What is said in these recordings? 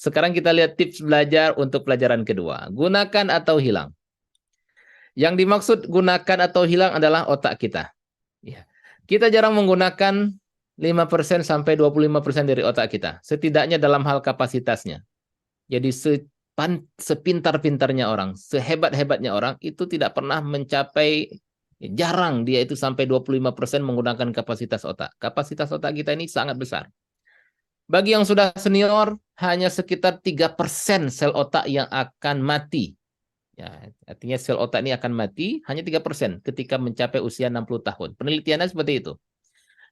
Sekarang kita lihat tips belajar untuk pelajaran kedua. Gunakan atau hilang. Yang dimaksud gunakan atau hilang adalah otak kita. Ya. Kita jarang menggunakan 5% sampai 25% dari otak kita. Setidaknya dalam hal kapasitasnya. Jadi sepintar-pintarnya orang, sehebat-hebatnya orang, itu tidak pernah mencapai, jarang dia itu sampai 25% menggunakan kapasitas otak. Kapasitas otak kita ini sangat besar. Bagi yang sudah senior, hanya sekitar 3% sel otak yang akan mati. Ya, artinya sel otak ini akan mati hanya 3% ketika mencapai usia 60 tahun. Penelitiannya seperti itu.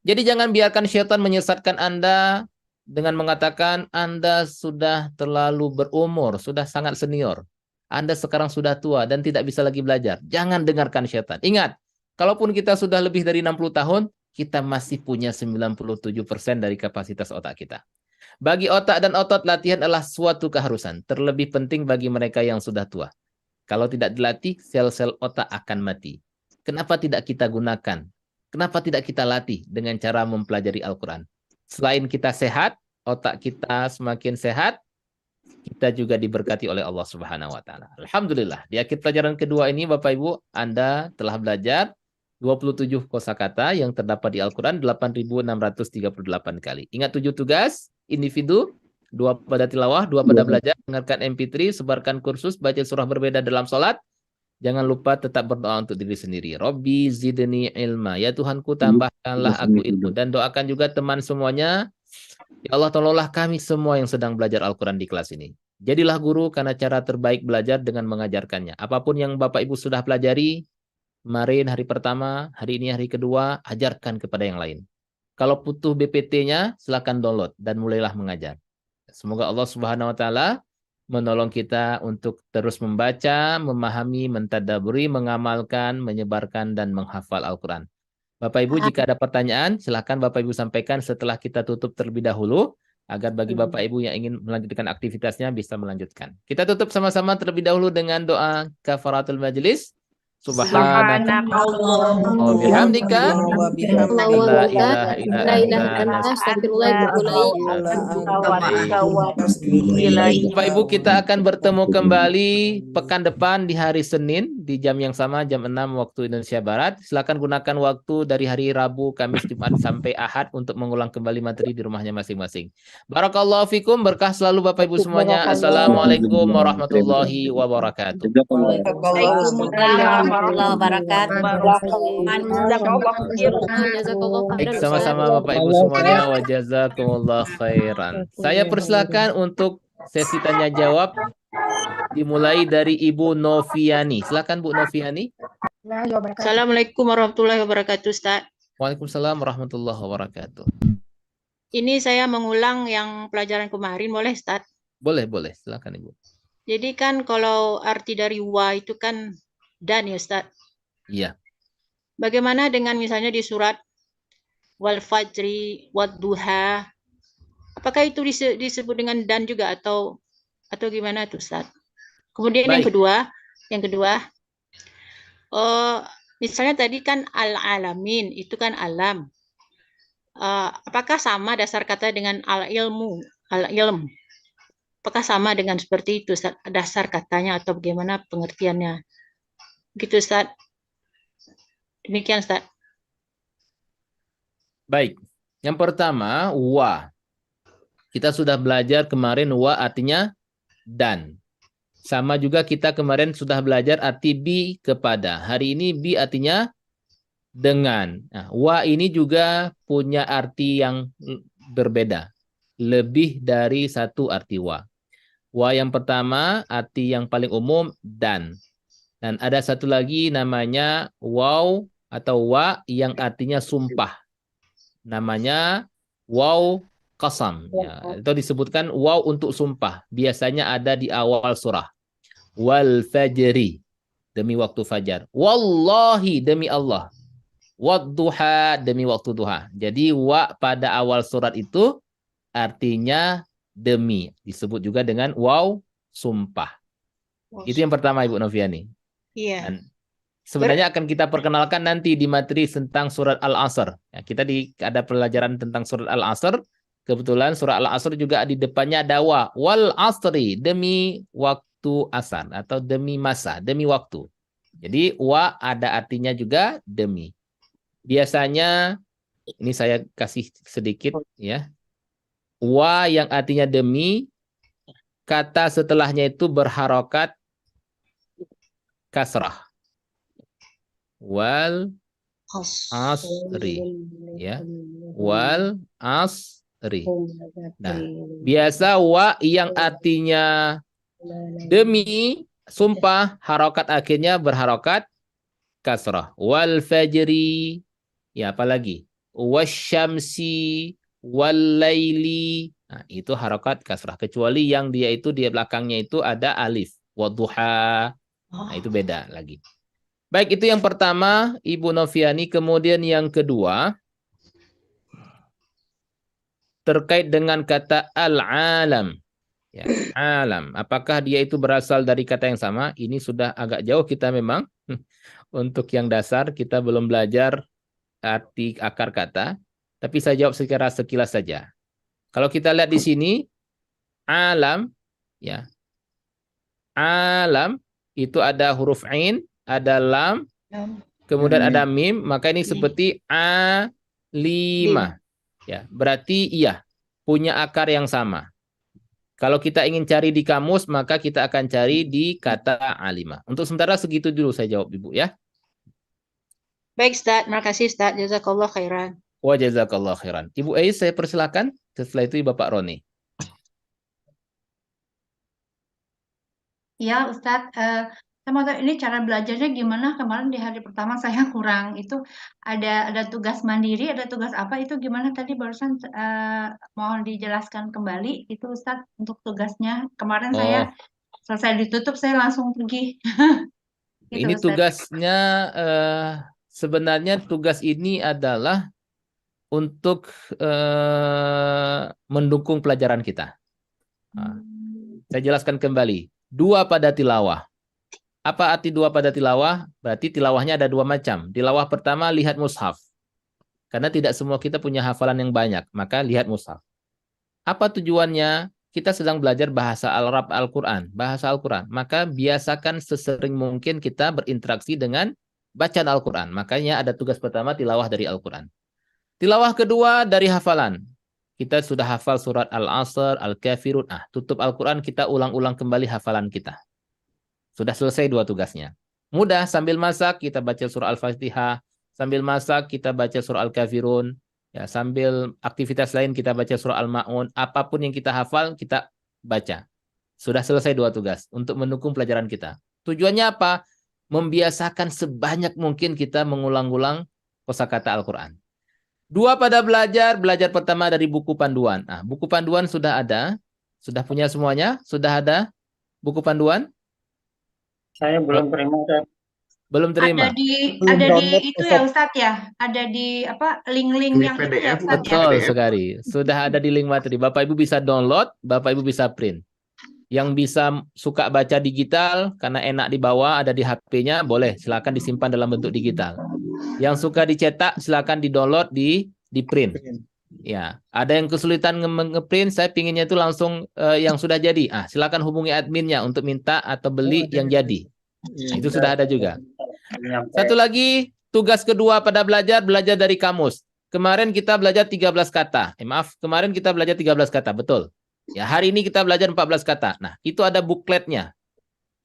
Jadi jangan biarkan syaitan menyesatkan Anda dengan mengatakan Anda sudah terlalu berumur, sudah sangat senior. Anda sekarang sudah tua dan tidak bisa lagi belajar. Jangan dengarkan syaitan. Ingat, kalaupun kita sudah lebih dari 60 tahun, kita masih punya 97% dari kapasitas otak kita. Bagi otak dan otot, latihan adalah suatu keharusan. Terlebih penting bagi mereka yang sudah tua. Kalau tidak dilatih, sel-sel otak akan mati. Kenapa tidak kita gunakan? Kenapa tidak kita latih dengan cara mempelajari Al-Quran? Selain kita sehat, otak kita semakin sehat, kita juga diberkati oleh Allah Subhanahu wa taala. Alhamdulillah. Di akhir pelajaran kedua ini Bapak Ibu, Anda telah belajar 27 kosakata yang terdapat di Al-Quran 8.638 kali. Ingat 7 tugas, individu, 2 pada tilawah, 2 pada belajar, dengarkan MP3, sebarkan kursus, baca surah berbeda dalam sholat. Jangan lupa tetap berdoa untuk diri sendiri. Robbi zidni ilma. Ya Tuhanku, tambahkanlah aku ilmu. Dan doakan juga teman semuanya. Ya Allah, tolonglah kami semua yang sedang belajar Al-Quran di kelas ini. Jadilah guru karena cara terbaik belajar dengan mengajarkannya. Apapun yang Bapak Ibu sudah pelajari, kemarin hari pertama, hari ini hari kedua, ajarkan kepada yang lain. Kalau butuh BPT-nya, silakan download dan mulailah mengajar. Semoga Allah Subhanahu wa taala menolong kita untuk terus membaca, memahami, mentadaburi, mengamalkan, menyebarkan dan menghafal Al-Qur'an. Bapak Ibu, jika ada pertanyaan, silakan Bapak Ibu sampaikan setelah kita tutup terlebih dahulu agar bagi Bapak Ibu yang ingin melanjutkan aktivitasnya bisa melanjutkan. Kita tutup sama-sama terlebih dahulu dengan doa kafaratul majelis. Subhanaka wa bihamdika la ilaha illa anta Bapak Ibu, kita akan bertemu kembali pekan depan di hari Senin di jam yang sama, jam 6 waktu Indonesia Barat. Silakan gunakan waktu dari hari Rabu, Kamis, Jumat sampai Ahad untuk mengulang kembali materi di rumahnya masing-masing. Barakallahu fikum, berkah selalu Bapak Ibu semuanya. Assalamualaikum warahmatullahi wabarakatuh. Waalaikumsalam warahmatullahi wabarakatuh. Baik, sama-sama Bapak Ibu semuanya, wa jazakumullah khairan. Saya persilakan untuk sesi tanya jawab dimulai dari Ibu Noviani. Silakan Bu Noviani. Assalamualaikum warahmatullahi wabarakatuh, Ustaz. Waalaikumsalam warahmatullahi wabarakatuh. Ini saya mengulang yang pelajaran kemarin, boleh, Ustaz? Boleh, silakan Ibu. Jadi kan kalau arti dari wa itu kan dan ya, Ustaz. Iya. Bagaimana dengan misalnya di surat wal fajri wad duha? Apakah itu disebut dengan dan juga atau gimana tuh, Ustaz? Kemudian Baik. yang kedua, misalnya tadi kan al-alamin itu kan alam. Apakah sama dasar kata dengan al-ilmu, al-ilm? Apakah sama dengan seperti itu, Ustaz, dasar katanya atau bagaimana pengertiannya? Gitu, Ustaz. Demikian, Ustaz. Baik. Yang pertama, wa. Kita sudah belajar kemarin wa artinya dan. Sama juga kita kemarin sudah belajar arti bi kepada. Hari ini bi artinya dengan. Nah, wa ini juga punya arti yang berbeda. Lebih dari satu arti wa. Wa yang pertama, arti yang paling umum dan. Dan ada satu lagi namanya waw atau wa yang artinya sumpah. Namanya waw qasam. Ya, itu disebutkan waw untuk sumpah. Biasanya ada di awal surah. Wal fajri, demi waktu fajar. Wallahi, demi Allah. Wadduha, demi waktu duha. Jadi wa pada awal surat itu artinya demi. Disebut juga dengan waw sumpah. Itu yang pertama Ibu Noviani. Iya. Dan sebenarnya akan kita perkenalkan nanti di materi tentang surat Al-Asr. Ya, kita ada pelajaran tentang surat Al-Asr. Kebetulan surah Al-Asr juga di depannya ada wa. Wal asri, demi waktu asar atau demi masa, demi waktu. Jadi wa ada artinya juga demi. Biasanya ini saya kasih sedikit ya. Wa yang artinya demi, kata setelahnya itu berharokat kasrah. Wal asri ya. Wal asri. Nah, biasa wa yang artinya demi, sumpah, harokat akhirnya berharokat kasrah. Wal fajri, ya apalagi? Wasyamsi, wal laili. Nah, itu harokat kasrah. Kecuali yang dia itu di belakangnya itu ada alif. Wadduha. Nah, itu beda lagi. Baik, itu yang pertama, Ibu Noviani. Kemudian yang kedua, terkait dengan kata al-alam. Ya, alam. Apakah dia itu berasal dari kata yang sama? Ini sudah agak jauh kita memang. Untuk yang dasar, kita belum belajar arti akar kata. Tapi saya jawab secara sekilas saja. Kalau kita lihat di sini, alam, ya, alam, itu ada huruf ain, ada lam, kemudian ada mim, maka ini seperti a-lima. Ya, berarti iya, punya akar yang sama. Kalau kita ingin cari di kamus, maka kita akan cari di kata alima. Untuk sementara segitu dulu saya jawab, Ibu ya. Baik, Ustaz. Terima kasih, Ustaz. Jazakallah khairan. Wa jazakallah khairan. Ibu Ais, saya persilakan. Setelah itu Bapak Roni. Ya, Ustadz, saya mau tahu ini cara belajarnya gimana? Kemarin di hari pertama saya kurang. Itu ada tugas mandiri, ada tugas apa? Itu gimana tadi barusan mohon dijelaskan kembali. Itu Ustadz untuk tugasnya. Kemarin saya selesai ditutup, saya langsung pergi. Gitu, Ini Ustadz. tugasnya, sebenarnya tugas ini adalah untuk mendukung pelajaran kita. Nah, saya jelaskan kembali. Dua pada tilawah. Apa arti dua pada tilawah? Berarti tilawahnya ada dua macam. Tilawah pertama, lihat mushaf. Karena tidak semua kita punya hafalan yang banyak, maka lihat mushaf. Apa tujuannya? Kita sedang belajar bahasa Arab Al-Quran, bahasa Al-Quran. Maka biasakan sesering mungkin kita berinteraksi dengan bacaan Al-Quran. Makanya ada tugas pertama, tilawah dari Al-Quran. Tilawah kedua dari hafalan. Kita sudah hafal surat Al-Asr, Al-Kafirun. Tutup Al-Quran, kita ulang-ulang kembali hafalan kita. Sudah selesai dua tugasnya. Mudah, sambil masak kita baca surah Al-Fatihah. Sambil masak kita baca surah Al-Kafirun. Ya, sambil aktivitas lain kita baca surah Al-Ma'un. Apapun yang kita hafal, kita baca. Sudah selesai dua tugas untuk mendukung pelajaran kita. Tujuannya apa? Membiasakan sebanyak mungkin kita mengulang-ulang kosakata Al-Quran. Dua pada belajar pertama dari buku panduan. Buku panduan sudah ada? Sudah punya semuanya? Sudah ada buku panduan? Saya belum terima, Ustaz. Belum terima? Ada di itu ya Ustadz ya? Ada di apa link-link yang itu ya Ustadz ya? Betul sekali. Sudah ada di link materi. Bapak Ibu bisa download, Bapak Ibu bisa print. Yang bisa suka baca digital karena enak dibawa, ada di HP-nya, boleh silakan disimpan dalam bentuk digital. Yang suka dicetak silakan di-download, di print. Ya, ada yang kesulitan nge-print, saya pinginnya itu langsung yang sudah jadi. Silakan hubungi adminnya untuk minta atau beli yang jadi. Itu sudah ada juga. Satu lagi, tugas kedua pada belajar dari kamus. Kemarin kita belajar 13 kata. Kemarin kita belajar 13 kata, betul. Ya, hari ini kita belajar 14 kata. Nah, itu ada bukletnya.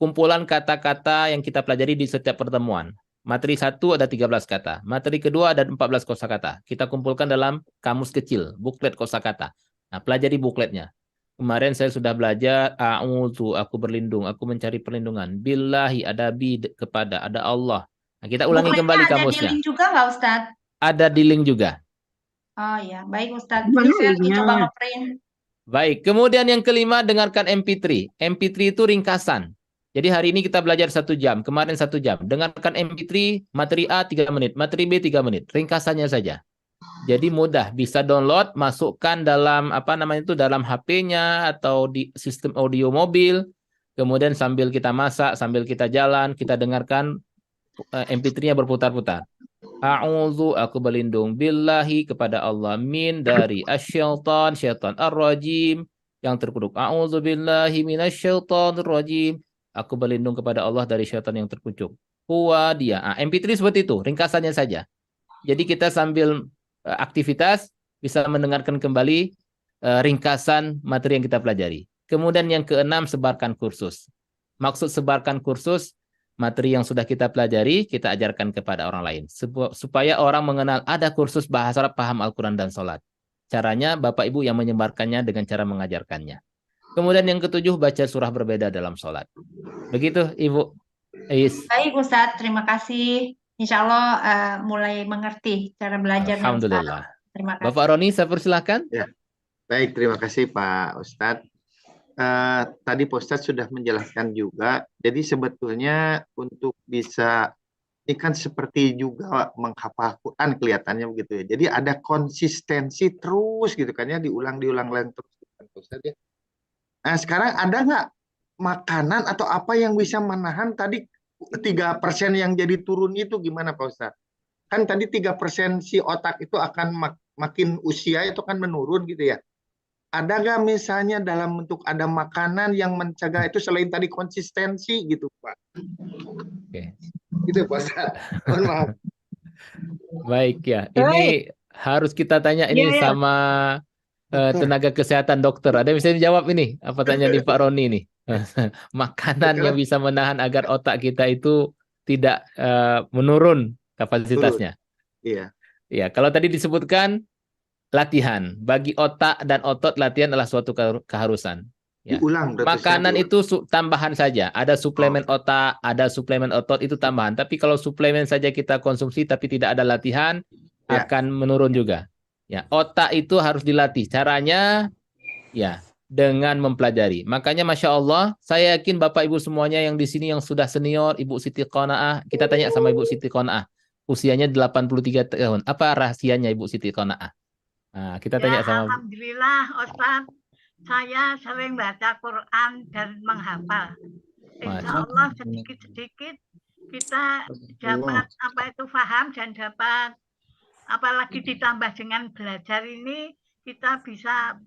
Kumpulan kata-kata yang kita pelajari di setiap pertemuan. Materi 1 ada 13 kata. Materi kedua ada 14 kosakata. Kita kumpulkan dalam kamus kecil, buklet kosakata. Nah, pelajari bukletnya. Kemarin saya sudah belajar a'udzu, aku berlindung, aku mencari perlindungan. Billahi, ada bi kepada, ada Allah. Nah, kita ulangi kembali kamusnya. Ada di link juga nggak Ustadz? Ada di link juga. Oh ya, baik Ustadz. Jadi saya lagi coba nge-print. Baik, kemudian yang kelima, dengarkan MP3. MP3 itu ringkasan. Jadi hari ini kita belajar 1 jam, kemarin 1 jam. Dengarkan MP3, materi A 3 menit, materi B 3 menit. Ringkasannya saja. Jadi mudah, bisa download, masukkan dalam dalam HP-nya atau di sistem audio mobil. Kemudian sambil kita masak, sambil kita jalan, kita dengarkan MP3-nya berputar-putar. A'udzu, aku berlindung billahi kepada Allah, min dari asyaitan, syaitan ar-rajim yang terkutuk. A'udzu billahi minasyaitonir rajim. Aku berlindung kepada Allah dari syaitan yang terkutuk. Huwa dia. MP3 seperti itu, ringkasannya saja. Jadi kita sambil aktivitas bisa mendengarkan kembali ringkasan materi yang kita pelajari. Kemudian yang keenam, sebarkan kursus. Maksud sebarkan kursus, materi yang sudah kita pelajari, kita ajarkan kepada orang lain. Supaya orang mengenal ada kursus bahasa Arab, paham Al-Quran dan sholat. Caranya Bapak Ibu yang menyebarkannya dengan cara mengajarkannya. Kemudian yang ketujuh, baca surah berbeda dalam sholat. Begitu Ibu Is. Baik Ustadz, terima kasih. Insya Allah mulai mengerti cara belajarnya Ustadz. Alhamdulillah. Terima kasih. Bapak Roni, saya persilahkan. Ya, baik, terima kasih Pak Ustadz. Tadi Pak Ustadz sudah menjelaskan juga, jadi sebetulnya untuk bisa, ini kan seperti juga menghafal Quran kelihatannya begitu ya, jadi ada konsistensi terus gitu kan ya, diulang-diulang terus kan Pak Ustadz ya. Nah sekarang ada nggak makanan atau apa yang bisa menahan tadi 3% yang jadi turun itu, gimana Pak Ustadz? Kan tadi 3% si otak itu akan makin usia itu kan menurun gitu ya. Ada nggak misalnya dalam bentuk ada makanan yang mencegah itu selain tadi konsistensi gitu Pak? Oke. Gitu Pak Ustadz. Mohon maaf. Baik ya, ini harus kita tanya ini sama tenaga kesehatan dokter. Ada yang bisa dijawab ini? Apa tanya nih Pak Roni nih? Makanan yang bisa menahan agar otak kita itu tidak menurun kapasitasnya. Iya. Ya, kalau tadi disebutkan latihan. Bagi otak dan otot, latihan adalah suatu keharusan. Ya. Diulang. Makanan itu tambahan saja. Ada suplemen otak, ada suplemen otot, itu tambahan. Tapi kalau suplemen saja kita konsumsi tapi tidak ada latihan, akan menurun juga. Ya, otak itu harus dilatih. Caranya ya dengan mempelajari. Makanya Masya Allah, saya yakin Bapak Ibu semuanya yang di sini yang sudah senior, Ibu Siti Qanaah, kita tanya sama Ibu Siti Qanaah. Usianya 83 tahun. Apa rahasianya Ibu Siti Qanaah? Nah, kita tanya sama. Alhamdulillah Ustaz, saya sering baca Quran dan menghafal. Insya Allah sedikit-sedikit kita dapat paham dan dapat, apalagi ditambah dengan belajar ini, kita bisa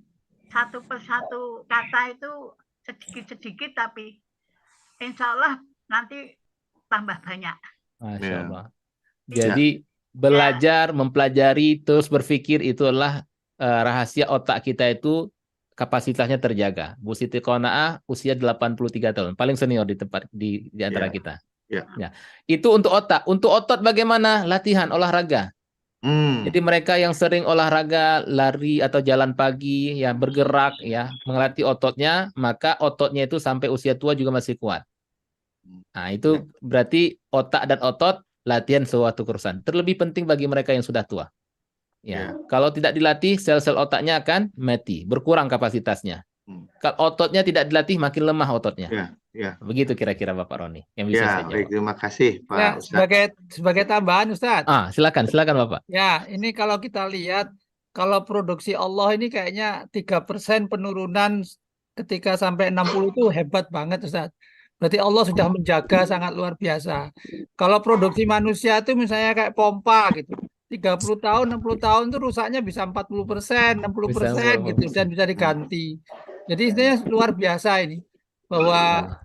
satu persatu kata itu sedikit-sedikit, tapi insya Allah nanti tambah banyak. Masya Allah. Jadi belajar, mempelajari, terus berpikir, itu adalah rahasia otak kita itu kapasitasnya terjaga. Bu Siti Qanaah usia 83 tahun, paling senior di tempat di antara kita. Ya. Itu untuk otak. Untuk otot bagaimana? Latihan olahraga. Jadi mereka yang sering olahraga, lari atau jalan pagi, ya bergerak, ya melatih ototnya, maka ototnya itu sampai usia tua juga masih kuat. Nah itu berarti otak dan otot latihan suatu urusan. Terlebih penting bagi mereka yang sudah tua. Ya, kalau tidak dilatih, sel-sel otaknya akan mati, berkurang kapasitasnya. Kalau ototnya tidak dilatih, makin lemah ototnya. Begitu kira-kira Bapak Roni yang bisa saya jawab. Baik, terima kasih Pak Ustadz. Sebagai tambahan Ustadz. Silakan Bapak. Ya, ini kalau kita lihat, kalau produksi Allah ini kayaknya 3% penurunan ketika sampai 60 itu hebat banget Ustadz. Berarti Allah sudah menjaga sangat luar biasa. Kalau produksi manusia itu misalnya kayak pompa gitu. 30 tahun, 60 tahun itu rusaknya bisa 40%, 60% gitu, dan bisa diganti. Jadi istilahnya luar biasa ini. Bahwa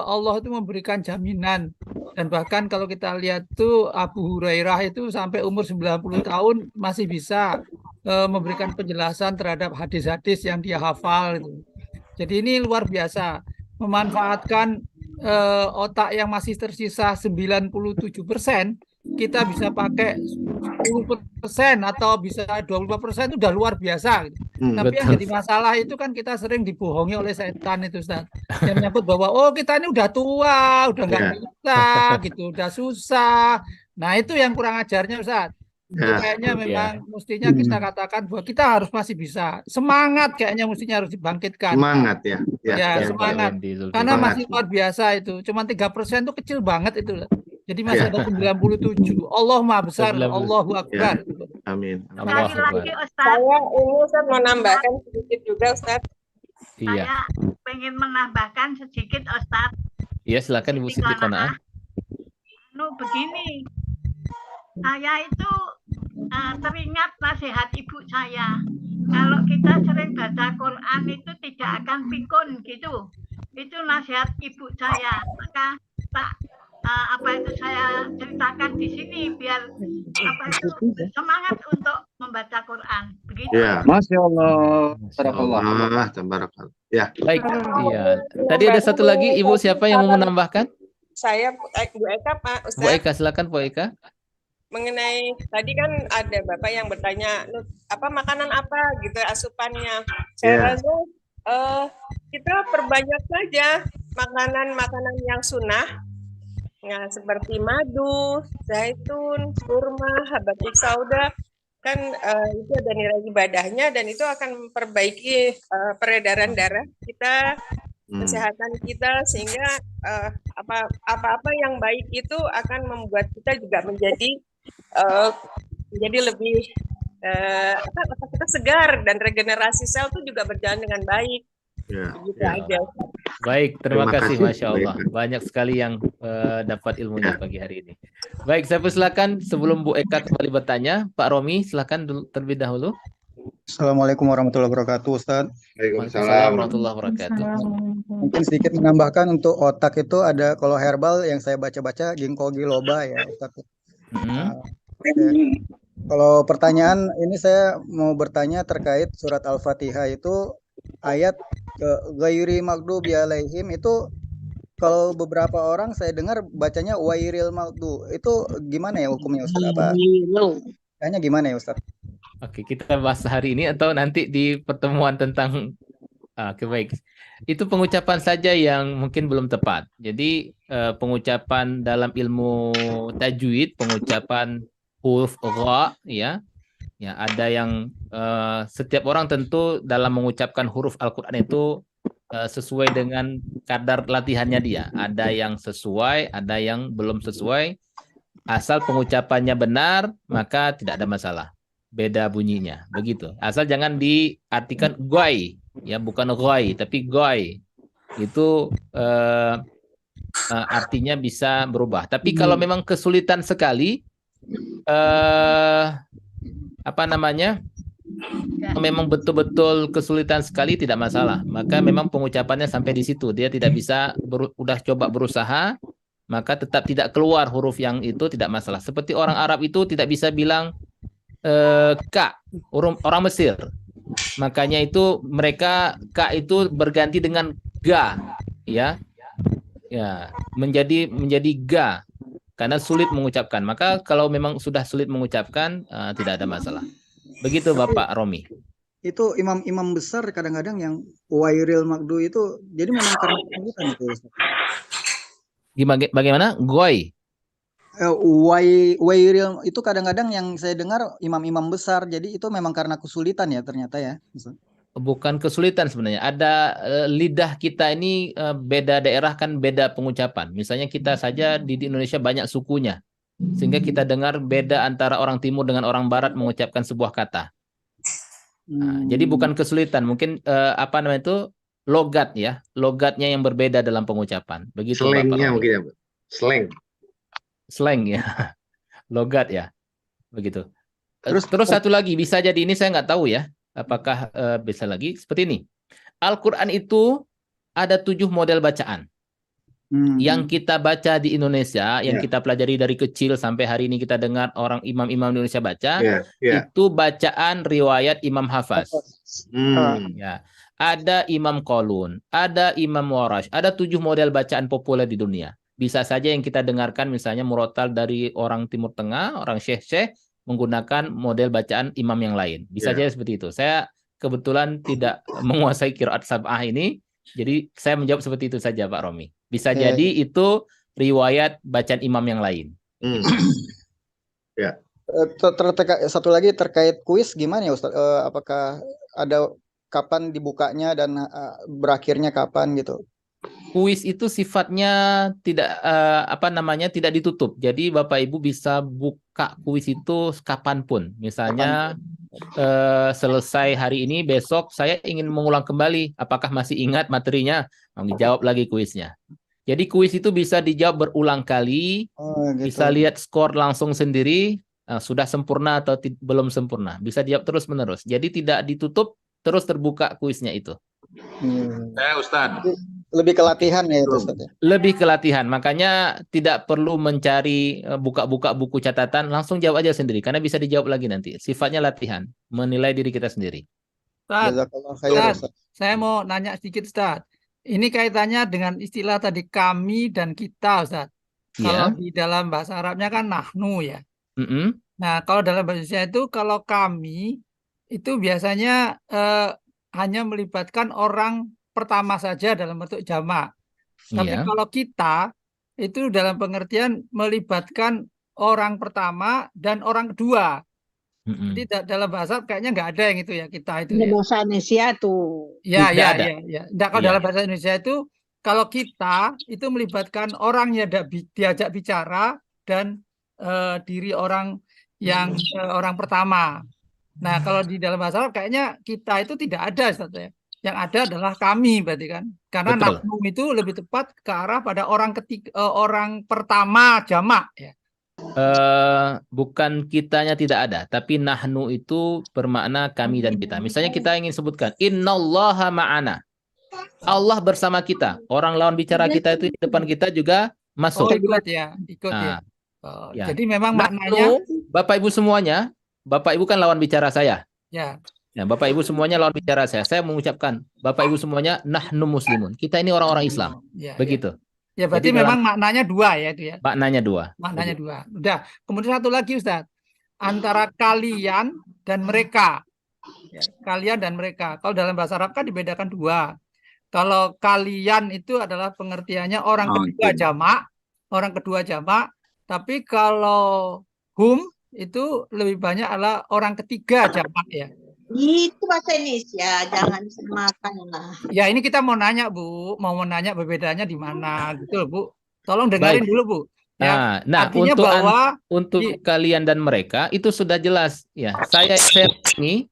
Allah itu memberikan jaminan. Dan bahkan kalau kita lihat tuh Abu Hurairah itu sampai umur 90 tahun masih bisa memberikan penjelasan terhadap hadis-hadis yang dia hafal gitu. Jadi ini luar biasa. Memanfaatkan otak yang masih tersisa 97%, kita bisa pakai 10% atau bisa 25% itu udah luar biasa. Tapi yang jadi masalah itu kan kita sering dibohongi oleh setan itu Ustaz. Yang menyebut bahwa kita ini udah tua, udah nggak bisa gitu, udah susah. Nah itu yang kurang ajarnya Ustaz. Itu kayaknya memang mestinya kita katakan bahwa kita harus masih bisa. Semangat kayaknya mestinya harus dibangkitkan. Semangat semangat. Karena masih luar biasa itu. Cuma 3% itu kecil banget itu. Jadi masih ada 97. Allah Maha Besar, Allahu Akbar. Amin. Lagi Ustaz. Saya ini Ustaz mau nambahkan sedikit juga Ustaz. Saya pengen menambahkan sedikit Ustaz. Iya, silakan Ibu Siti Qanaah. Begini. Saya itu teringat nasihat ibu saya. Kalau kita sering baca Quran itu tidak akan pikun gitu. Itu nasihat ibu saya. Maka saya ceritakan di sini biar semangat untuk membaca Quran. Begitu. Ya. Masya Allah. Tabarakallah. Tabarakallah. Ya. Baik, iya. Tadi ada satu lagi, Ibu siapa yang mau menambahkan? Saya Bu Eka, Pak Bu Ustadz. Eka, silakan Bu Eka. Mengenai tadi kan ada Bapak yang bertanya makanan apa gitu asupannya. Saya rasa kita perbanyak saja makanan-makanan yang sunnah. Nah, seperti madu, zaitun, kurma, habatus sauda kan itu ada nilai ibadahnya dan itu akan memperbaiki peredaran darah kita, kesehatan kita sehingga apa-apa yang baik itu akan membuat kita juga menjadi lebih kita segar dan regenerasi sel itu juga berjalan dengan baik. Ya. Begitu aja. Baik, terima kasih, kasih. Masya Allah. Banyak sekali yang dapat ilmunya pagi hari ini. Baik, saya persilakan sebelum Bu Eka kembali bertanya, Pak Romi, silakan terlebih dahulu. Assalamualaikum warahmatullahi wabarakatuh, Ustaz. Waalaikumsalam warahmatullahi wabarakatuh. Mungkin sedikit menambahkan untuk otak itu ada kalau herbal yang saya baca-baca ginkgo biloba ya, Ustaz. Kalau pertanyaan ini saya mau bertanya terkait surat Al-Fatihah itu ayat ghairi maghdubi alaihim itu kalau beberapa orang saya dengar bacanya wairil maghdu. Itu gimana ya hukumnya Ustaz? Apa? Hanya gimana ya Ustaz? Oke, kita bahas hari ini atau nanti di pertemuan tentang baik. Itu pengucapan saja yang mungkin belum tepat. Jadi pengucapan dalam ilmu tajwid, pengucapan huruf gha ya. Ya, ada yang setiap orang tentu dalam mengucapkan huruf Al-Qur'an itu sesuai dengan kadar latihannya dia. Ada yang sesuai, ada yang belum sesuai. Asal pengucapannya benar, maka tidak ada masalah. Beda bunyinya, begitu. Asal jangan diartikan goy, ya bukan goy, tapi goy. Itu artinya bisa berubah. Tapi kalau memang kesulitan sekali, memang betul-betul kesulitan sekali tidak masalah. Maka memang pengucapannya sampai di situ. Dia tidak bisa udah coba berusaha, maka tetap tidak keluar huruf yang itu tidak masalah. Seperti orang Arab itu tidak bisa bilang ka, orang Mesir. Makanya itu mereka ka itu berganti dengan ga, ya. Ya, menjadi ga karena sulit mengucapkan. Maka kalau memang sudah sulit mengucapkan tidak ada masalah. Begitu Bapak Romi. Itu imam-imam besar kadang-kadang yang wairil maghdu itu jadi memang karena kesulitan itu Ustaz. Bagaimana? Goy. Wairil itu kadang-kadang yang saya dengar imam-imam besar, jadi itu memang karena kesulitan ya ternyata ya. Bukan kesulitan sebenarnya. Ada lidah kita ini beda daerah kan beda pengucapan. Misalnya kita saja di Indonesia banyak sukunya. Sehingga kita dengar beda antara orang timur dengan orang barat mengucapkan sebuah kata. Nah, jadi bukan kesulitan, mungkin logat ya. Logatnya yang berbeda dalam pengucapan. Begitu Slangnya mungkin ya, Slang ya. Logat ya. Begitu. Terus satu lagi, bisa jadi ini saya nggak tahu ya. Apakah bisa lagi seperti ini. Al-Quran itu ada 7 model bacaan. Yang kita baca di Indonesia, yang kita pelajari dari kecil sampai hari ini kita dengar orang imam-imam Indonesia baca, itu bacaan riwayat Imam Hafaz. Ya. Ada Imam Qalun, ada Imam Warash, ada 7 model bacaan populer di dunia. Bisa saja yang kita dengarkan misalnya murotal dari orang Timur Tengah, orang syekh-syekh, menggunakan model bacaan imam yang lain. Bisa saja seperti itu. Saya kebetulan tidak menguasai qiraat sab'ah ini, jadi saya menjawab seperti itu saja Pak Romi. Bisa jadi itu riwayat bacaan imam yang lain. Ya. Satu lagi terkait kuis gimana ya Ustaz? Apakah ada kapan dibukanya dan berakhirnya kapan gitu? Kuis itu sifatnya tidak tidak ditutup. Jadi Bapak Ibu bisa buka kuis itu kapanpun. Misalnya selesai hari ini, besok saya ingin mengulang kembali. Apakah masih ingat materinya? Dijawab lagi kuisnya. Jadi kuis itu bisa dijawab berulang kali, bisa lihat skor langsung sendiri, sudah sempurna atau belum sempurna. Bisa jawab terus-menerus. Jadi tidak ditutup, terus terbuka kuisnya itu. Ustadz. Lebih ke latihan ya itu Ustaz. Lebih ke latihan. Makanya tidak perlu mencari buka-buka buku catatan, langsung jawab aja sendiri. Karena bisa dijawab lagi nanti. Sifatnya latihan, menilai diri kita sendiri. Ustaz, Jazakallah khair, Ustaz, saya mau nanya sedikit Ustaz. Ini kaitannya dengan istilah tadi kami dan kita Ustaz. Kalau Iya. di dalam bahasa Arabnya kan nahnu ya. Mm-mm. Nah, kalau dalam bahasa Indonesia itu kalau kami itu biasanya hanya melibatkan orang pertama saja dalam bentuk jamak. Tapi Iya. kalau kita itu dalam pengertian melibatkan orang pertama dan orang kedua. Mm-mm. Jadi dalam bahasa Arab kayaknya nggak ada yang itu ya, kita itu Ini ya. bahasa Indonesia tuh. Ya, Tidak ya, ada. ya, ya. Nggak, kalau Iya. dalam bahasa Indonesia itu kalau kita itu melibatkan orang yang diajak bicara dan diri orang yang orang pertama. Nah, kalau di dalam bahasa Arab kayaknya kita itu tidak ada, Ustaz ya. Yang ada adalah kami berarti kan. Karena Betul. nahnu itu lebih tepat ke arah pada orang ketiga, orang pertama jamak ya. Bukan kitanya tidak ada, tapi nahnu itu bermakna kami dan kita. Misalnya kita ingin sebutkan innallaha ma'ana. Allah bersama kita. Orang lawan bicara kita itu di depan kita juga Oh, masuk. ikut ya, ikut ya. Nah, Oh, ya. jadi memang maknanya Nahnu, Bapak Ibu semuanya, Bapak Ibu kan lawan bicara saya. ya. Ya, Bapak Ibu semuanya lawan bicara saya. Saya mengucapkan, Bapak Ibu semuanya nahnu muslimun. Kita ini orang-orang Islam. Ya, ya. Begitu. Ya, berarti Jadi dalam memang maknanya dua ya itu ya. maknanya dua. Maknanya Begitu. dua. Udah. Kemudian satu lagi Ustaz. Antara kalian dan mereka. Ya, kalian dan mereka. Kalau dalam bahasa Arab kan dibedakan dua. Kalau kalian itu adalah pengertiannya orang kedua jamak, orang kedua jamak. Tapi kalau hum itu lebih banyak adalah orang ketiga jamak ya. Itu bahasa Indonesia, jangan disamakan lah. Ya ini kita mau nanya Bu, mau menanya perbedaannya di mana gitu loh Bu. Tolong dengerin Baik. dulu Bu. Ya, Nah, artinya untuk bahwa untuk kalian dan mereka itu sudah jelas ya. Saya pahami,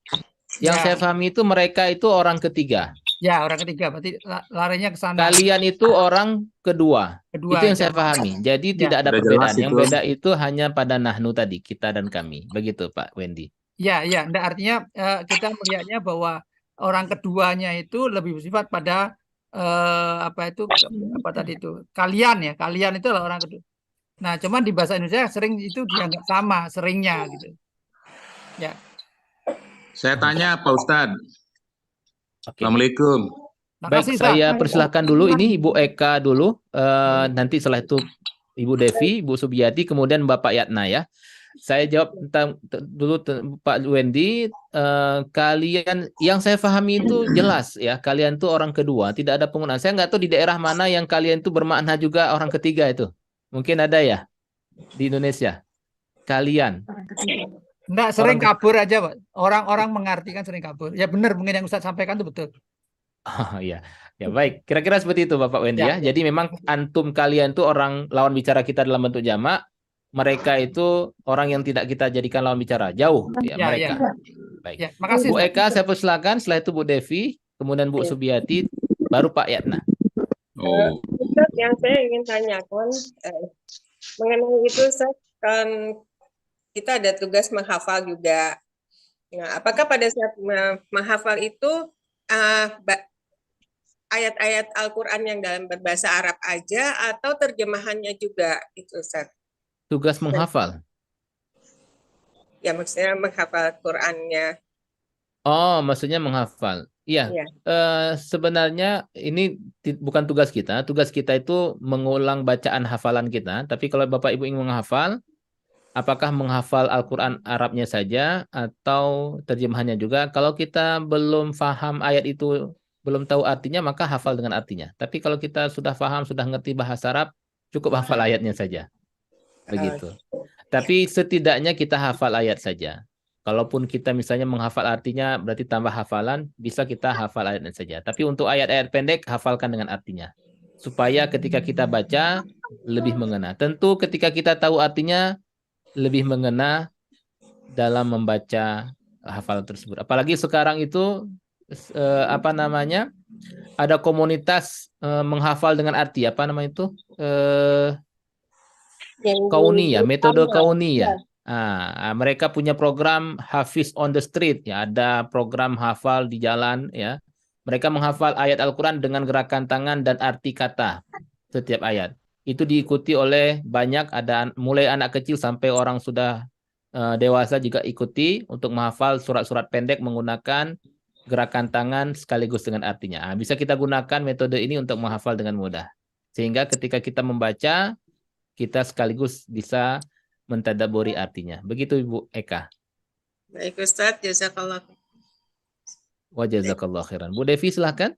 yang Ya. saya pahami itu mereka itu orang ketiga. ya orang ketiga berarti larinya ke sana. Kalian itu orang kedua. Kedua Itu yang saya jamak. pahami. Jadi Ya. tidak ada Udah perbedaan. jelas Yang itu. beda itu hanya pada nahnu tadi, kita dan kami. Begitu Pak Wendy. Ya, ya, enggak, artinya kita melihatnya bahwa orang keduanya itu lebih bersifat pada apa tadi itu kalian ya, kalian itu adalah orang kedua. Nah, cuman di bahasa Indonesia sering itu dianggap sama, seringnya gitu. Ya, Saya tanya Pak Ustadz. Oke. Assalamualaikum. Baik, makasih Ustaz. saya persilahkan dulu ini Ibu Eka dulu. Nanti setelah itu Ibu Devi, Ibu Subiati, kemudian Bapak Yatna ya. Saya jawab dulu Pak Wendy. Kalian yang saya pahami itu jelas ya. Kalian tuh orang kedua, tidak ada penggunaan. Saya nggak tahu di daerah mana yang kalian itu bermakna juga orang ketiga itu. Mungkin ada ya di Indonesia. Kalian. Enggak, sering Orang kabur aja, Pak. Orang-orang mengartikan sering kabur. Ya benar, mungkin yang Ustaz sampaikan itu betul. Oh iya, ya baik. Kira-kira seperti itu Bapak Wendy Ya. ya. Jadi memang antum kalian tuh orang lawan bicara kita dalam bentuk jamak. Mereka itu orang yang tidak kita jadikan lawan bicara. Jauh ya, Ya, mereka. ya. Baik. Ya, makasih Bu Ustaz. Eka saya persilakan. Setelah itu Bu Devi, kemudian Bu Subiati, baru Pak Yatna. Oh. Ustaz, yang saya ingin tanyakan mengenai itu, Ustaz, kan kita ada tugas menghafal juga. Nah, apakah pada saat menghafal itu ayat-ayat Al-Quran yang dalam berbahasa Arab aja atau terjemahannya juga itu, Ustaz? Tugas menghafal. Ya, maksudnya menghafal Qurannya. Oh, maksudnya menghafal. Iya. Iya. Sebenarnya ini bukan tugas kita. Tugas kita itu mengulang bacaan hafalan kita. Tapi kalau Bapak Ibu ingin menghafal, apakah menghafal Al-Quran Arabnya saja atau terjemahannya juga? Kalau kita belum paham ayat itu, belum tahu artinya, maka hafal dengan artinya. Tapi kalau kita sudah paham, sudah ngerti bahasa Arab, cukup hafal ayatnya saja. Begitu. Tapi setidaknya kita hafal ayat saja. Kalaupun kita misalnya menghafal artinya, berarti tambah hafalan, bisa kita hafal ayatnya saja. Tapi untuk ayat-ayat pendek, hafalkan dengan artinya. Supaya ketika kita baca, lebih mengena. Tentu ketika kita tahu artinya, lebih mengena dalam membaca hafalan tersebut. Apalagi sekarang itu ada komunitas menghafal dengan arti kauni ya, metode kauni ya. Mereka punya program Hafiz on the Street, ya, ada program hafal di jalan, ya. Mereka menghafal ayat Al-Quran dengan gerakan tangan dan arti kata setiap ayat. Itu diikuti oleh banyak, ada mulai anak kecil sampai orang sudah dewasa juga ikuti untuk menghafal surat-surat pendek menggunakan gerakan tangan sekaligus dengan artinya. Bisa kita gunakan metode ini untuk menghafal dengan mudah. Sehingga ketika kita membaca, kita sekaligus bisa mentadaburi artinya. Begitu Ibu Eka. Baik Ustadz, jazakallah. Wa jazakallah khairan. Bu Devi silahkan.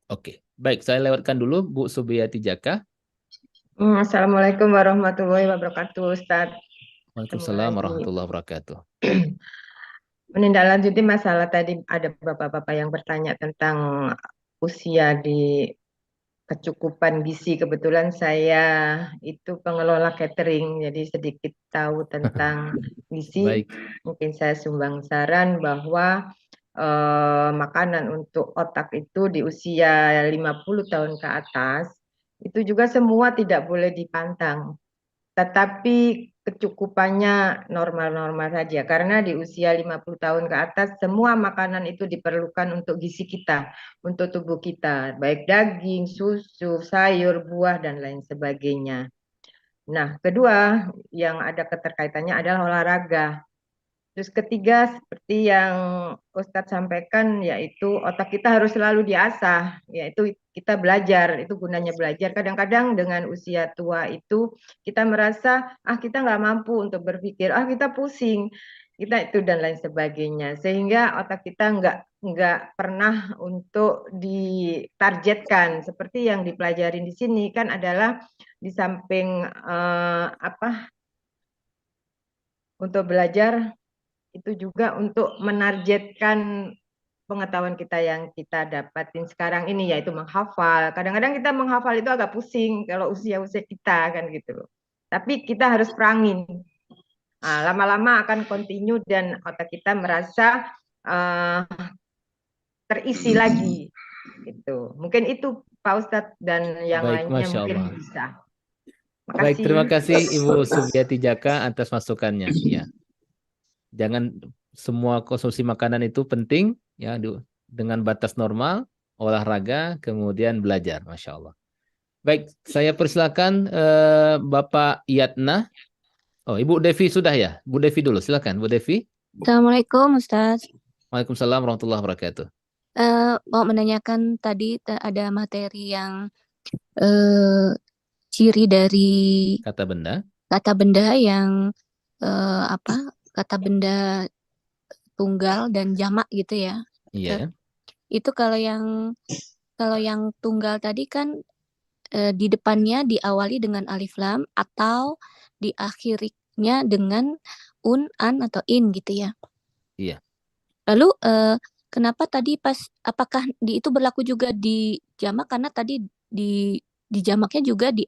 Oke, baik, saya lewatkan dulu Bu Subiyati Jaka. Assalamualaikum warahmatullahi wabarakatuh, Ustadz. Waalaikumsalam warahmatullahi wabarakatuh. Menindaklanjuti masalah tadi, ada bapak-bapak yang bertanya tentang usia di kecukupan gizi. Kebetulan saya itu pengelola catering, jadi sedikit tahu tentang gizi. Baik. Mungkin saya sumbang saran bahwa makanan untuk otak itu di usia 50 tahun ke atas itu juga semua tidak boleh dipantang, tetapi kecukupannya normal-normal saja, karena di usia 50 tahun ke atas semua makanan itu diperlukan untuk gizi kita, untuk tubuh kita, baik daging, susu, sayur, buah, dan lain sebagainya. Nah, kedua yang ada keterkaitannya adalah olahraga. Terus ketiga, seperti yang Ustadz sampaikan, yaitu otak kita harus selalu diasah, yaitu kita belajar, itu gunanya belajar. Kadang-kadang dengan usia tua itu kita merasa, kita nggak mampu untuk berpikir, kita pusing, kita itu dan lain sebagainya. Sehingga otak kita nggak pernah untuk ditargetkan. Seperti yang dipelajarin di sini kan adalah di samping untuk belajar, itu juga untuk menargetkan pengetahuan kita yang kita dapatin sekarang ini, yaitu menghafal. Kadang-kadang kita menghafal itu agak pusing kalau usia-usia kita kan gitu loh. Tapi kita harus perangin. Lama-lama akan continue dan otak kita merasa terisi lagi. Gitu. Mungkin itu Pak Ustadz dan yang Baik, lainnya Masya mungkin Allah. bisa. Baik, terima kasih Ibu Subiyati Jaka atas masukannya. Ya. Jangan semua konsumsi makanan itu penting, ya, dengan batas normal, olahraga, kemudian belajar, Masya Allah. Baik, saya persilakan Bapak Yatna. Oh, Ibu Devi sudah ya? Bu Devi dulu, silakan Bu Devi. Assalamualaikum Ustaz. Waalaikumsalam warahmatullahi wabarakatuh. Mau menanyakan tadi ada materi yang ciri dari Kata benda yang kata benda tunggal dan jamak gitu ya. Iya. Itu kalau yang tunggal tadi kan di depannya diawali dengan alif lam atau diakhirinya dengan un, an atau in gitu ya. Iya. Lalu kenapa tadi apakah itu berlaku juga di jamak, karena tadi di jamaknya juga di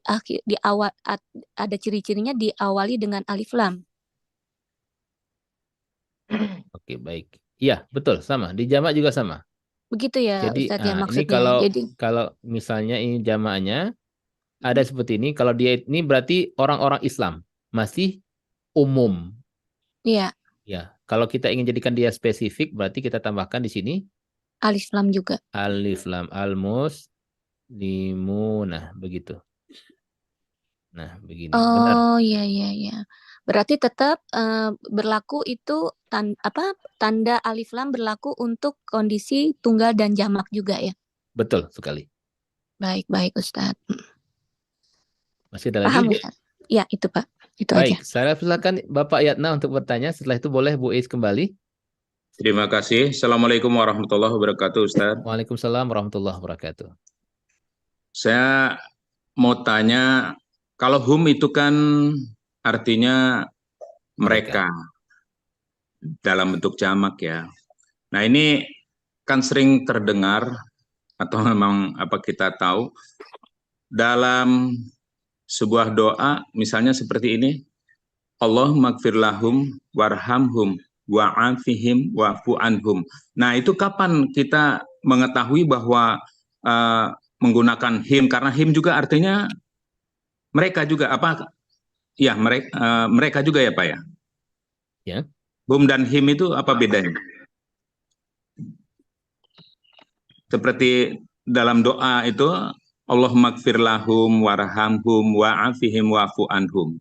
awal ada ciri-cirinya diawali dengan alif lam. Oke, baik. Iya, betul, sama. Di jamak juga sama. Begitu ya, Jadi, Ustadz, ya ini maksudnya. kalau misalnya ini jamaknya ada seperti ini, kalau dia ini berarti orang-orang Islam, masih umum. Iya. Ya, kalau kita ingin jadikan dia spesifik, berarti kita tambahkan di sini alif lam juga. Alif lam, al-muslimuna, begitu. Nah, begini. Oh, iya. Berarti tetap berlaku itu tanda alif lam berlaku untuk kondisi tunggal dan jamak juga ya. Betul sekali. Baik Ustadz. Masih ada lagi? Paham Ustadz? Ya, itu Pak. Itu baik, aja. saya silakan Bapak Yatna untuk bertanya. Setelah itu boleh Bu Is kembali. Terima kasih. Assalamualaikum warahmatullahi wabarakatuh, Ustaz. Waalaikumsalam warahmatullahi wabarakatuh. Saya mau tanya, kalau hum itu kan artinya mereka dalam bentuk jamak ya. Nah, ini kan sering terdengar atau memang kita tahu dalam sebuah doa misalnya seperti ini, Allahumma gfir lahum warhamhum wa'afihim wa'fu anhum. Nah, itu kapan kita mengetahui bahwa menggunakan him, karena him juga artinya Mereka juga apa? Ya, mereka juga ya Pak ya. Ya. Hum dan him itu apa bedanya? Seperti dalam doa itu, Allahumma gfir lahum warhamhum wa'afihim wa'fu anhum.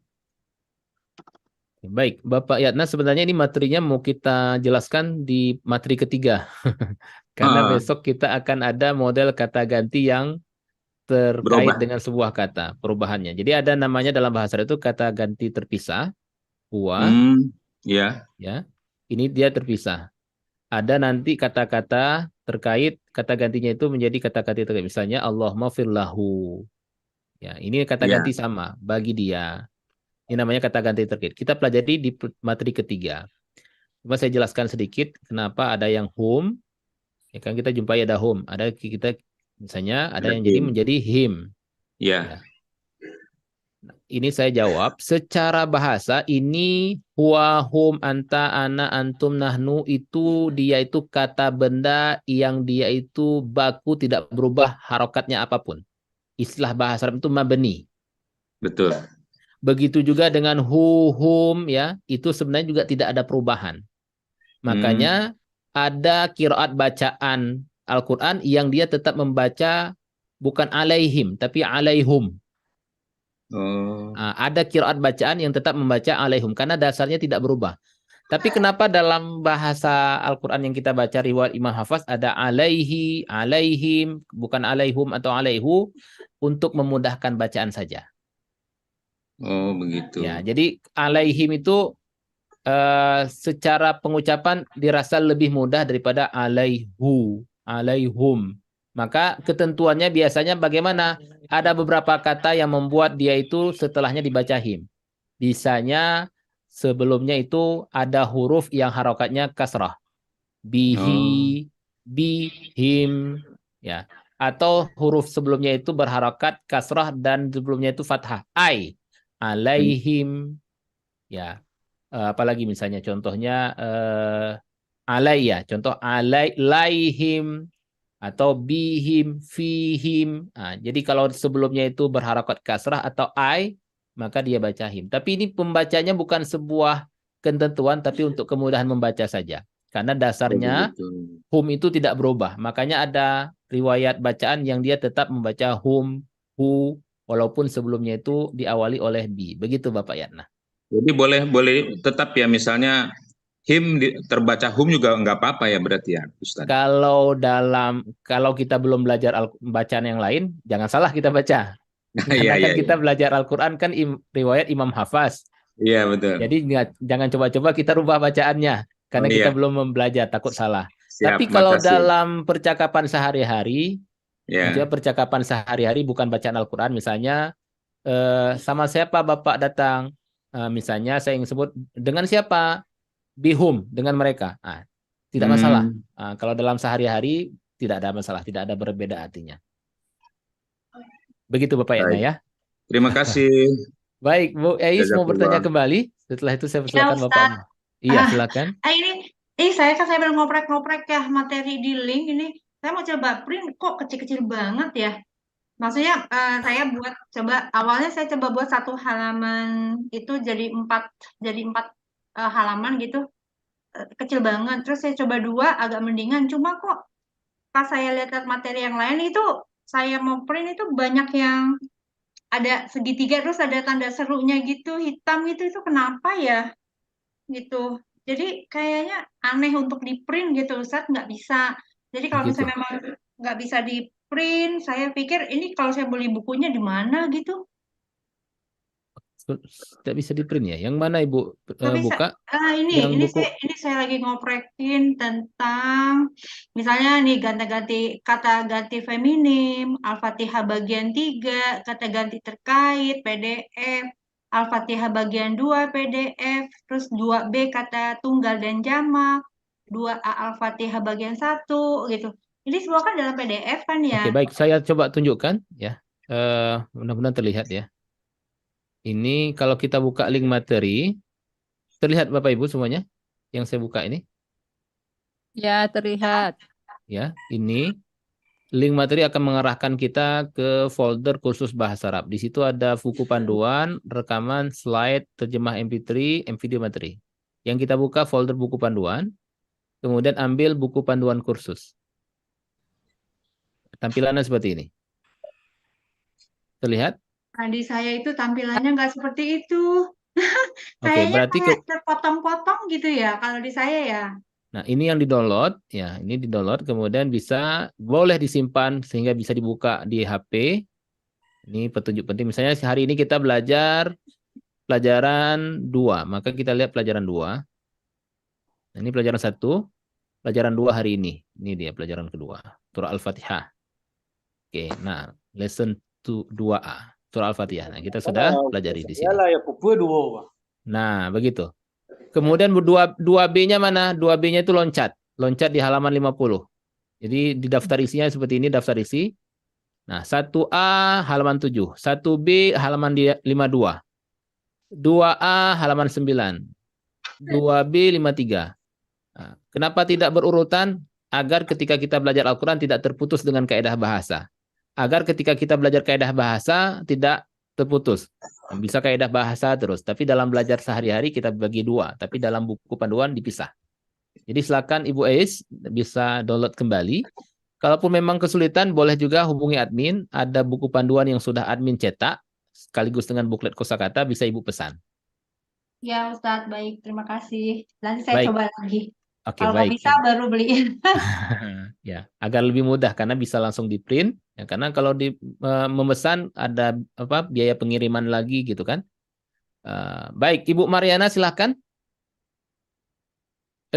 Baik, Bapak Yatna, sebenarnya ini materinya mau kita jelaskan di materi ketiga. Karena besok kita akan ada model kata ganti yang terkait Berubah. dengan sebuah kata, perubahannya. Jadi ada namanya dalam bahasa itu kata ganti terpisah, huwa, ya. Ini dia terpisah. Ada nanti kata-kata terkait, kata gantinya itu menjadi kata ganti terkait. Misalnya Allahumma firlahu. Ya, ini kata ganti sama bagi dia. Ini namanya kata ganti terkait. Kita pelajari di materi ketiga. Cuma saya jelaskan sedikit kenapa ada yang hum. Ya kan kita jumpai ada hum. Ada kita misalnya ada yang jadi menjadi him. Ya. Ini saya jawab secara bahasa ini huwa, hum, anta, ana, antum, nahnu itu dia itu kata benda yang dia itu baku tidak berubah harokatnya apapun. Istilah bahasa Arab itu mabni. Betul. Begitu juga dengan hu, hum ya, itu sebenarnya juga tidak ada perubahan. Makanya ada qiraat bacaan Al-Qur'an yang dia tetap membaca bukan alaihim tapi alaihum. Ada qiraat bacaan yang tetap membaca alaihum karena dasarnya tidak berubah. Tapi kenapa dalam bahasa Al-Qur'an yang kita baca riwayat Imam Hafaz ada alaihi, alaihim, bukan alaihum atau alaihu untuk memudahkan bacaan saja. Oh, begitu. Ya, jadi alaihim itu secara pengucapan dirasa lebih mudah daripada alaihu, alaihum. Maka ketentuannya biasanya bagaimana? Ada beberapa kata yang membuat dia itu setelahnya dibaca him. Bisanya sebelumnya itu ada huruf yang harokatnya kasrah. Bihi, bihim, ya. Atau huruf sebelumnya itu berharokat kasrah dan sebelumnya itu fathah. Ai, alaihim, ya. Apalagi misalnya contohnya alai ya. Contoh alaihim. Atau bihim, fihim. Nah, jadi kalau sebelumnya itu berharakat kasrah atau ai, maka dia baca him. Tapi ini pembacanya bukan sebuah ketentuan, tapi untuk kemudahan membaca saja. Karena dasarnya hum itu tidak berubah. Makanya ada riwayat bacaan yang dia tetap membaca hum, hu, walaupun sebelumnya itu diawali oleh bi. Begitu Bapak Yatna. Jadi boleh tetap ya misalnya him terbaca hum juga nggak apa-apa ya berarti ya Ustaz. Kalau kita belum belajar bacaan yang lain, jangan salah kita baca. Karena kan kita belajar Al-Qur'an kan riwayat Imam Hafaz. Iya betul. Jadi jangan coba-coba kita rubah bacaannya karena kita belum belajar, takut salah. Tapi kalau dalam percakapan sehari-hari, percakapan sehari-hari bukan bacaan Al-Qur'an, misalnya sama siapa Bapak datang? Misalnya saya ingin sebut dengan siapa? Bihum, dengan mereka. Tidak masalah. Kalau dalam sehari-hari tidak ada masalah, tidak ada berbeda artinya. Begitu Bapak Yatna ya. Terima kasih. Baik, Bu Eis mau bertanya kembali. Setelah itu saya persilakan Bapak. Iya, silakan. Ini saya baru ngoprek-ngoprek ya materi di link ini. Saya mau coba print kok kecil-kecil banget ya. Maksudnya saya awalnya saya coba buat satu halaman itu jadi empat halaman gitu, kecil banget. Terus saya coba 2 agak mendingan. Cuma kok pas saya lihat materi yang lain itu saya mau print itu banyak yang ada segitiga terus ada tanda serunya gitu hitam gitu, itu kenapa ya gitu. Jadi kayaknya aneh untuk di print gitu Ustadz, nggak bisa. Jadi kalau misalnya memang nggak bisa di print, saya pikir ini kalau saya beli bukunya di mana gitu. Tidak bisa di print ya? Yang mana Ibu buka? Ini saya lagi ngoprekin tentang misalnya nih kata ganti feminim, Al-Fatihah bagian 3, kata ganti terkait, PDF, Al-Fatihah bagian 2 PDF, terus 2B kata tunggal dan jamak, 2A Al-Fatihah bagian 1 gitu. Ini semua kan dalam PDF kan ya. Oke, baik, saya coba tunjukkan ya. Mudah-mudahan terlihat ya. Ini kalau kita buka link materi, terlihat Bapak Ibu semuanya yang saya buka ini? Ya, terlihat. Ya, ini Link materi akan mengarahkan kita ke folder kursus bahasa Arab. Di situ ada buku panduan, rekaman, slide, terjemah MP3, video materi. Yang kita buka folder buku panduan, kemudian ambil buku panduan kursus. Tampilannya seperti ini. Terlihat? Nah, di saya itu tampilannya nggak seperti itu. Oke, Kayaknya berarti kayak terpotong-potong gitu ya kalau di saya ya. Nah, ini yang di-download, ya, ini di-download, kemudian boleh disimpan sehingga bisa dibuka di HP. Ini petunjuk penting. Misalnya hari ini kita belajar pelajaran 2, maka kita lihat pelajaran 2. Nah, ini pelajaran 1, pelajaran 2 hari ini. Ini dia pelajaran kedua, surah Al-Fatihah. Oke, nah, lesson 2A, surah Al-Fatihah. Nah, kita sudah pelajari di sini. Nah, begitu. Kemudian 2B-nya mana? 2B-nya itu loncat. Loncat di halaman 50. Jadi di daftar isinya seperti ini, daftar isi. Nah, 1A halaman 7. 1B halaman 52. 2A halaman 9. 2B 53. Nah, kenapa tidak berurutan? Agar ketika kita belajar Al-Quran tidak terputus dengan kaidah bahasa. Agar ketika kita belajar kaidah bahasa tidak terputus. Bisa kaidah bahasa terus, tapi dalam belajar sehari-hari kita bagi 2, tapi dalam buku panduan dipisah. Jadi silakan Ibu Ais bisa download kembali. Kalaupun memang kesulitan, boleh juga hubungi admin. Ada buku panduan yang sudah admin cetak, sekaligus dengan buklet kosakata bisa Ibu pesan. Ya Ustadz, baik. Terima kasih. Nanti saya Baik. coba lagi. Oke, Kalau nggak baik. bisa baru beliin. Ya, agar lebih mudah karena bisa langsung di print. Ya, karena kalau memesan ada biaya pengiriman lagi gitu kan. Baik, Ibu Mariana silakan.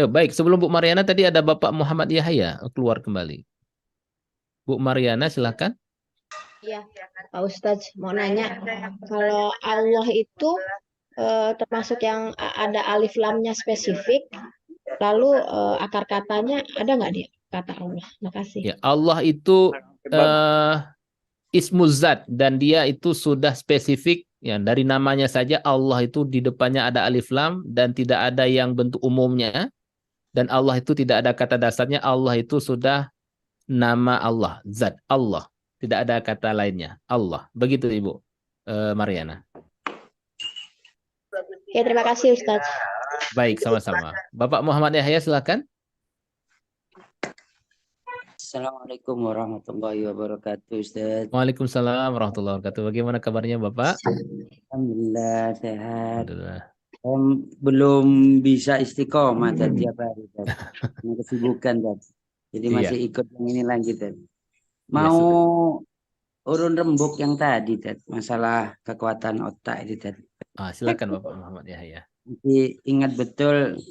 Baik, sebelum Bu Mariana tadi ada Bapak Muhammad Yahya keluar kembali. Bu Mariana silakan. Iya, Pak Ustadz mau nanya, kalau Allah itu termasuk yang ada alif lamnya spesifik, lalu akar katanya ada nggak dia kata Allah? Makasih. Ya, Allah itu ismuz zat dan dia itu sudah spesifik ya, dari namanya saja Allah itu di depannya ada alif lam dan tidak ada yang bentuk umumnya, dan Allah itu tidak ada kata dasarnya. Allah itu sudah nama Allah, zat Allah, tidak ada kata lainnya, Allah. Begitu Ibu Mariana. Ya, terima kasih Ustadz. Baik, sama-sama. Bapak Muhammad Yahya silakan. Assalamualaikum warahmatullahi wabarakatuh, Ustaz. Waalaikumsalam warahmatullahi wabarakatuh. Bagaimana kabarnya Bapak? Alhamdulillah sehat. Alhamdulillah. Belum bisa istiqomah tiap hari, Dad. Karena kesibukan, Dad. Jadi masih ikut yang ini lagi, Dad. Mau urun rembuk yang tadi, Dad. Masalah kekuatan otak itu, Dad. Silakan Bapak Muhammad Yahya. Jadi ingat betul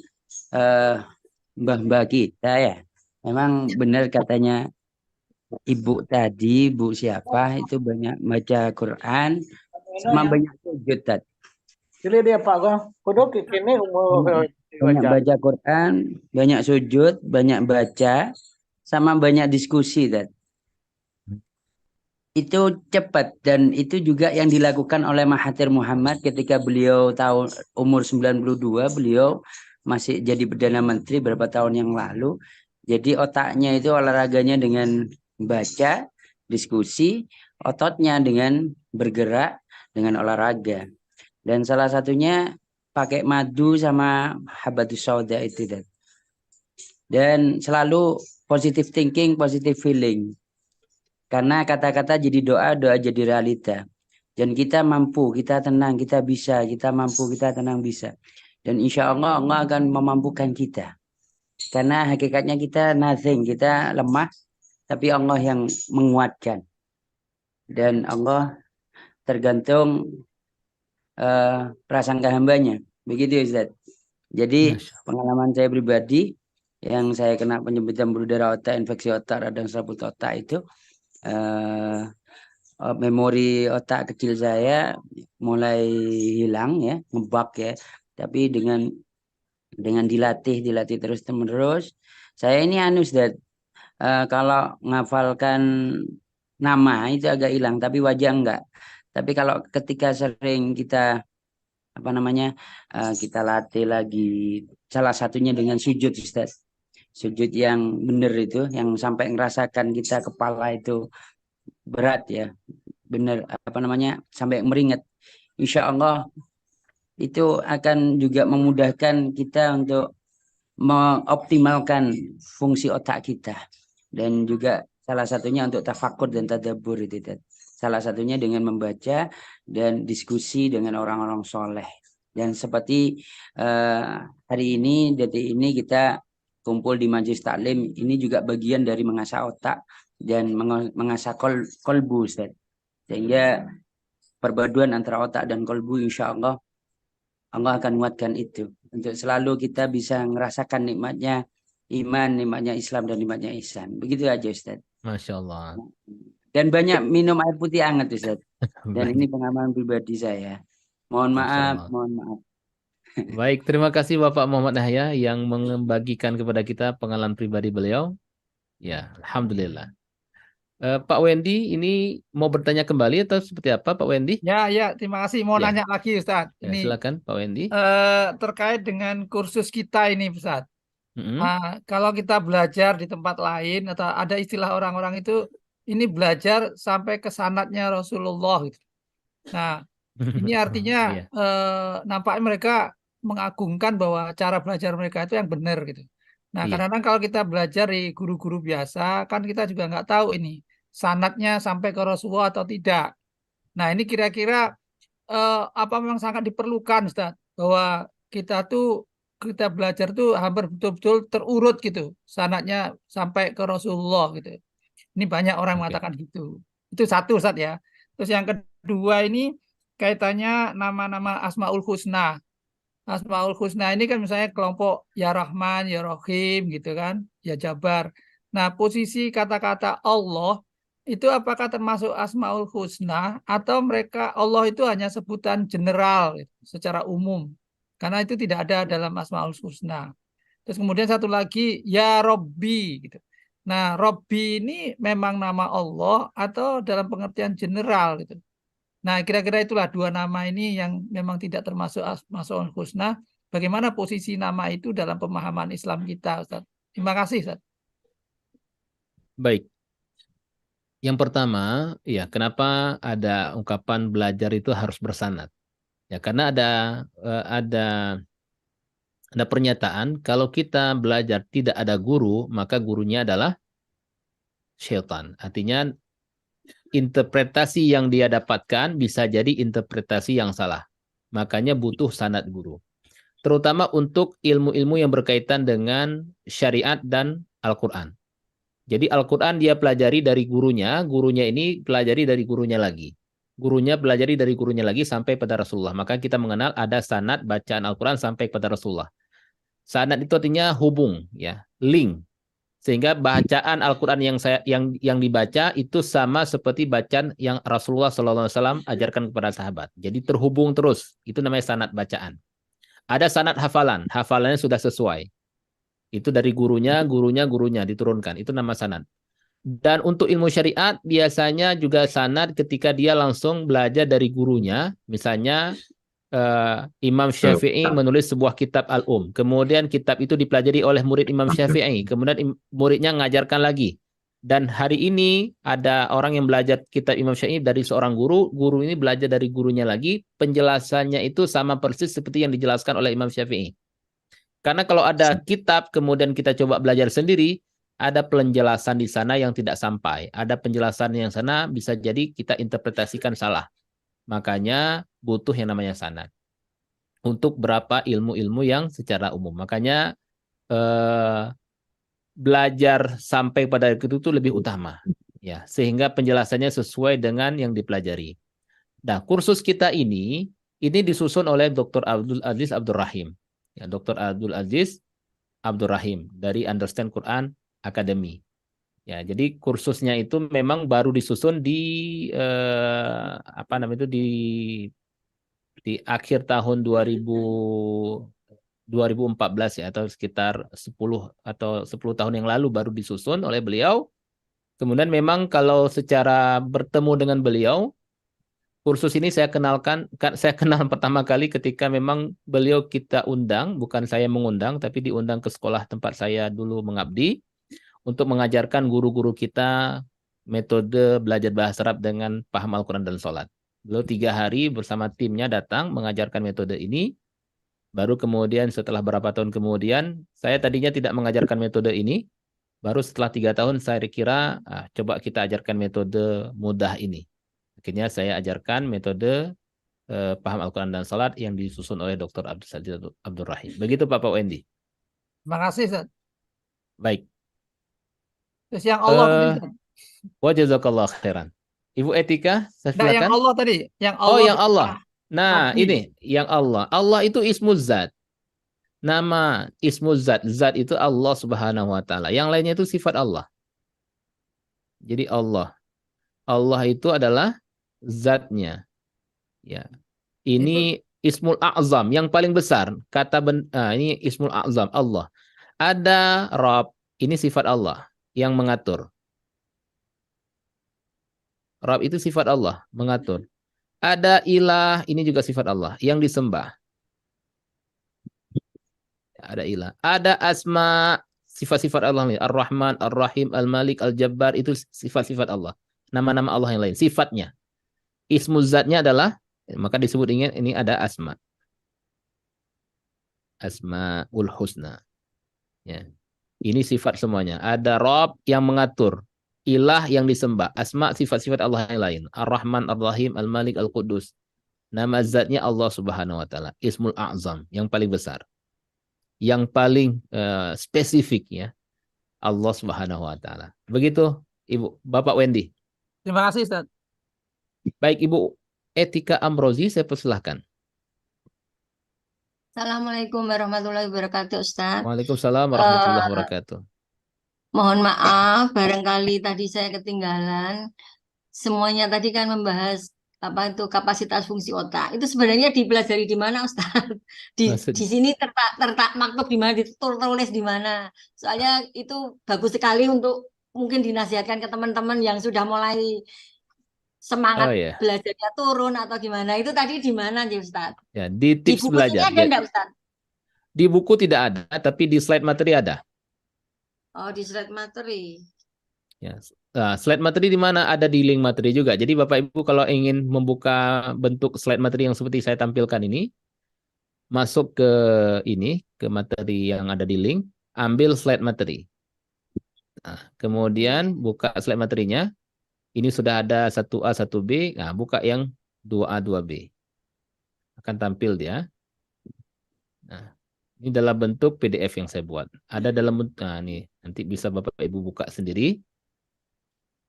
mbah-mbah kita ya. Memang benar katanya ibu tadi, bu siapa itu banyak baca Quran sama banyak sujud tadi. Banyak baca Quran, banyak sujud, banyak baca, sama banyak diskusi tadi. Itu cepat dan itu juga yang dilakukan oleh Mahathir Muhammad ketika beliau tahun umur 92, beliau masih jadi Perdana Menteri beberapa tahun yang lalu. Jadi otaknya itu olahraganya dengan baca, diskusi, ototnya dengan bergerak, dengan olahraga. Dan salah satunya pakai madu sama habatus sauda itu. Dan selalu positive thinking, positive feeling. Karena kata-kata jadi doa, doa jadi realita. Dan kita mampu, kita tenang, kita bisa, kita mampu, kita tenang bisa. Dan insya Allah Allah akan memampukan kita. Karena hakikatnya kita nothing, kita lemah, tapi Allah yang menguatkan. Dan Allah tergantung prasangka hambanya. Begitu Ustaz. Jadi pengalaman saya pribadi, yang saya kena penyempitan pembuluh darah otak, infeksi otak, radang serabut otak itu, memori otak kecil saya mulai hilang ya, ngebug ya. Tapi dengan dilatih terus menerus, saya ini Ustaz, kalau ngafalkan nama itu agak hilang, tapi wajah enggak. Tapi kalau ketika sering kita kita latih lagi, salah satunya dengan sujud Ustaz. sujud yang benar itu, yang sampai ngerasakan kita kepala itu berat ya, benar apa namanya sampai meringat. Insya Allah itu akan juga memudahkan kita untuk mengoptimalkan fungsi otak kita, dan juga salah satunya untuk tafakur dan tadabbur itu. Salah satunya dengan membaca dan diskusi dengan orang-orang soleh. Dan seperti hari ini, detik ini kita kumpul di majelis taklim, ini juga bagian dari mengasah otak dan mengasah kolbu, Ustaz. Sehingga perpaduan antara otak dan kolbu, insya Allah Allah akan menguatkan itu. Untuk selalu kita bisa merasakan nikmatnya iman, nikmatnya Islam, dan nikmatnya ihsan. Begitu aja, Ustaz. Masya Allah. Dan banyak minum air putih hangat, Ustaz. Dan Baik. ini pengalaman pribadi saya. Mohon Masya maaf, Allah. mohon maaf. Baik, terima kasih Bapak Muhammad Yahya yang membagikan kepada kita pengalaman pribadi beliau. Ya, Alhamdulillah. Pak Wendy, ini mau bertanya kembali atau seperti apa, Pak Wendy? Ya, terima kasih. Mau Ya. nanya lagi, Ustadz. Ya, Ini silakan Pak Wendy. terkait dengan kursus kita ini, Ustadz. Mm-mm. Kalau kita belajar di tempat lain, atau ada istilah orang-orang itu, ini belajar sampai ke sanadnya Rasulullah gitu. Nah, ini artinya Iya. nampaknya mereka mengagungkan bahwa cara belajar mereka itu yang benar gitu. Nah, Iya. kadang-kadang kalau kita belajar di guru-guru biasa, kan kita juga nggak tahu ini sanadnya sampai ke Rasulullah atau tidak. Nah, ini kira-kira apa memang sangat diperlukan, Ustaz, bahwa kita belajar tuh hampir betul-betul terurut gitu, sanadnya sampai ke Rasulullah gitu. Ini banyak orang mengatakan gitu. Itu satu, Ustaz ya. Terus yang kedua ini kaitannya nama-nama Asmaul Husna. Asmaul Husna ini kan misalnya kelompok ya Rahman, ya Rahim gitu kan, ya Jabar. Nah, posisi kata-kata Allah itu apakah termasuk Asmaul Husna atau mereka Allah itu hanya sebutan general gitu, secara umum. Karena itu tidak ada dalam Asmaul Husna. Terus kemudian satu lagi ya Robbi gitu. Nah, Robbi ini memang nama Allah atau dalam pengertian general gitu. Nah, kira-kira itulah dua nama ini yang memang tidak termasuk Asmaul Husna. Bagaimana posisi nama itu dalam pemahaman Islam kita, Ustaz? Terima kasih, Ustaz. Baik. Yang pertama, ya kenapa ada ungkapan belajar itu harus bersanad? Ya karena ada pernyataan kalau kita belajar tidak ada guru, maka gurunya adalah syaitan. Artinya interpretasi yang dia dapatkan bisa jadi interpretasi yang salah. Makanya butuh sanad guru. Terutama untuk ilmu-ilmu yang berkaitan dengan syariat dan Al-Quran. Jadi Al-Quran dia pelajari dari gurunya ini pelajari dari gurunya lagi. Gurunya pelajari dari gurunya lagi sampai pada Rasulullah. Maka kita mengenal ada sanad bacaan Al-Quran sampai pada Rasulullah. Sanad itu artinya hubung, ya, link. Sehingga bacaan Al-Quran yang dibaca itu sama seperti bacaan yang Rasulullah SAW ajarkan kepada sahabat. Jadi terhubung terus. Itu namanya sanad bacaan. Ada sanad hafalan. Hafalannya sudah sesuai. Itu dari gurunya diturunkan. Itu nama sanad. Dan untuk ilmu syariat biasanya juga sanad ketika dia langsung belajar dari gurunya. Misalnya Imam Syafi'i menulis sebuah kitab Al-Um. Kemudian kitab itu dipelajari oleh murid Imam Syafi'i. Kemudian muridnya mengajarkan lagi. Dan hari ini ada orang yang belajar kitab Imam Syafi'i dari seorang guru. Guru ini belajar dari gurunya lagi. Penjelasannya itu sama persis seperti yang dijelaskan oleh Imam Syafi'i. Karena kalau ada kitab kemudian kita coba belajar sendiri, ada penjelasan di sana yang tidak sampai. Ada penjelasan yang sana bisa jadi kita interpretasikan salah. Makanya butuh yang namanya sanad. Untuk berapa ilmu-ilmu yang secara umum. Makanya belajar sampai pada itu lebih utama. Ya, sehingga penjelasannya sesuai dengan yang dipelajari. Nah, kursus kita ini disusun oleh Dr. Abdul Aziz Abdul Rahim. Ya, Dr. Abdul Aziz Abdul Rahim dari Understand Quran Academy. Ya, jadi kursusnya itu memang baru disusun di di akhir tahun 2014 ya, atau sekitar 10 tahun yang lalu baru disusun oleh beliau. Kemudian memang kalau secara bertemu dengan beliau kursus ini saya kenal pertama kali ketika memang beliau kita undang, bukan saya mengundang, tapi diundang ke sekolah tempat saya dulu mengabdi untuk mengajarkan guru-guru kita metode belajar bahasa Arab dengan paham Al-Quran dan sholat. Beliau 3 hari bersama timnya datang mengajarkan metode ini. Baru kemudian setelah berapa tahun kemudian, saya tadinya tidak mengajarkan metode ini. Baru setelah 3 tahun saya kira, coba kita ajarkan metode mudah ini. Akhirnya saya ajarkan metode paham Al-Quran dan Salat yang disusun oleh Dr. Abdul Sajid Abdul Rahim. Begitu Pak Wendy. Terima kasih, Ustaz. Baik. Terus yang Allah tadi, Ustaz. Wa jazakallah khairan. Ibu Etika, saya Nah, yang silakan. Allah tadi, yang Allah. Oh, yang Allah. Nah, Nabi. ini yang Allah. Allah itu ismu zat. Nama ismu zat. Zat itu Allah Subhanahu wa taala. Yang lainnya itu sifat Allah. Jadi Allah. Allah itu adalah zatnya. Ya. Ini Ismul A'zam yang paling besar. Ini Ismul A'zam Allah. Ada Rabb, ini sifat Allah yang mengatur. Rabb itu sifat Allah, mengatur. Ada Ilah, ini juga sifat Allah yang disembah. Ada Ilah. Ada Asma, sifat-sifat Allah. Ar-Rahman, Ar-Rahim, Al-Malik, Al-Jabbar, itu sifat-sifat Allah. Nama-nama Allah yang lain, sifatnya. Ismu zatnya adalah, maka disebut ini ada asma. Asmaul Husna. Ya. Ini sifat semuanya. Ada Rabb yang mengatur. Ilah yang disembah. Asma sifat-sifat Allah yang lain. Ar-Rahman, Ar-Rahim, Al-Malik, Al-Qudus. Nama zatnya Allah Subhanahu wa taala. Ismul A'zam, yang paling besar. Yang paling spesifik ya. Allah Subhanahu wa taala. Begitu Ibu, Bapak Wendy. Terima kasih, Ustaz. Baik, Ibu Etika Amrozi, saya persilahkan. Assalamualaikum warahmatullahi wabarakatuh, Ustaz. Waalaikumsalam warahmatullahi wabarakatuh. Mohon maaf, barangkali tadi saya ketinggalan. Semuanya tadi kan membahas apa itu kapasitas fungsi otak. Itu sebenarnya dipelajari di mana, Ustaz? Di sini tertak maktub di mana, ditulis di mana. Soalnya itu bagus sekali untuk mungkin dinasihatkan ke teman-teman yang sudah mulai semangat belajarnya turun atau gimana. Itu tadi di mana, Ustaz? Ya, di tips buku belajar. ini ada enggak, Ustaz? Di buku tidak ada, tapi di slide materi ada. Oh, di slide materi. Ya. Nah, slide materi di mana? Ada di link materi juga. Jadi Bapak Ibu kalau ingin membuka bentuk slide materi yang seperti saya tampilkan ini, masuk ke ini, ke materi yang ada di link, ambil slide materi. Nah, kemudian buka slide materinya. Ini sudah ada 1A, 1B. Nah, buka yang 2A, 2B. Akan tampil dia. Nah, ini dalam bentuk PDF yang saya buat. Ada dalam bentuk, nah ini nanti bisa Bapak Ibu buka sendiri.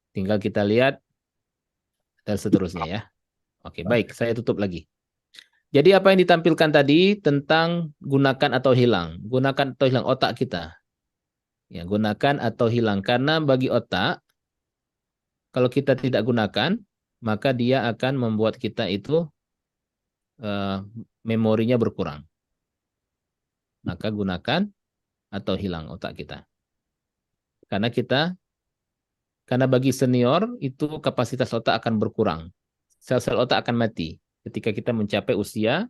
Tinggal kita lihat dan seterusnya ya. Oke, baik. Saya tutup lagi. Jadi apa yang ditampilkan tadi tentang gunakan atau hilang. Gunakan atau hilang otak kita. Ya, gunakan atau hilang. Karena bagi otak, kalau kita tidak gunakan, maka dia akan membuat kita itu memorinya berkurang. Maka gunakan atau hilang otak kita. Karena bagi senior itu kapasitas otak akan berkurang. Sel-sel otak akan mati ketika kita mencapai usia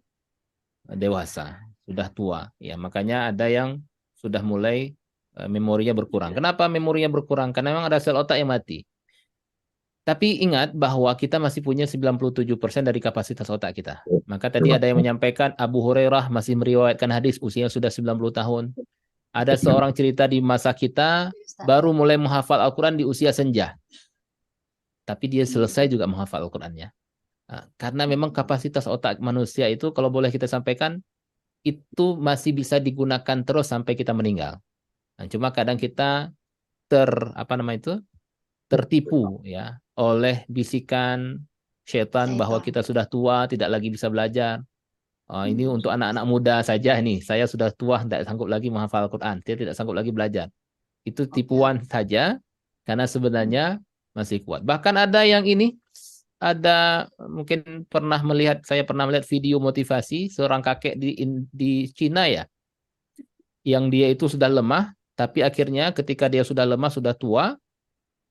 dewasa, sudah tua. Ya, makanya ada yang sudah mulai memorinya berkurang. Kenapa memorinya berkurang? Karena memang ada sel otak yang mati. Tapi ingat bahwa kita masih punya 97% dari kapasitas otak kita. Maka tadi ada yang menyampaikan Abu Hurairah masih meriwayatkan hadis usianya sudah 90 tahun. Ada seorang cerita di masa kita baru mulai menghafal Al-Quran di usia senja. Tapi dia selesai juga menghafal Al-Qurannya. Nah, karena memang kapasitas otak manusia itu kalau boleh kita sampaikan itu masih bisa digunakan terus sampai kita meninggal. Nah, cuma kadang kita tertipu ya oleh bisikan setan bahwa kita sudah tua, tidak lagi bisa belajar. Ini untuk anak-anak muda saja nih. Saya sudah tua, tidak sanggup lagi menghafal Al-Quran. Dia tidak sanggup lagi belajar. Itu tipuan saja, karena sebenarnya masih kuat. Bahkan ada yang ini, mungkin saya pernah melihat video motivasi seorang kakek di Cina ya, yang dia itu sudah lemah, tapi akhirnya ketika dia sudah lemah, sudah tua,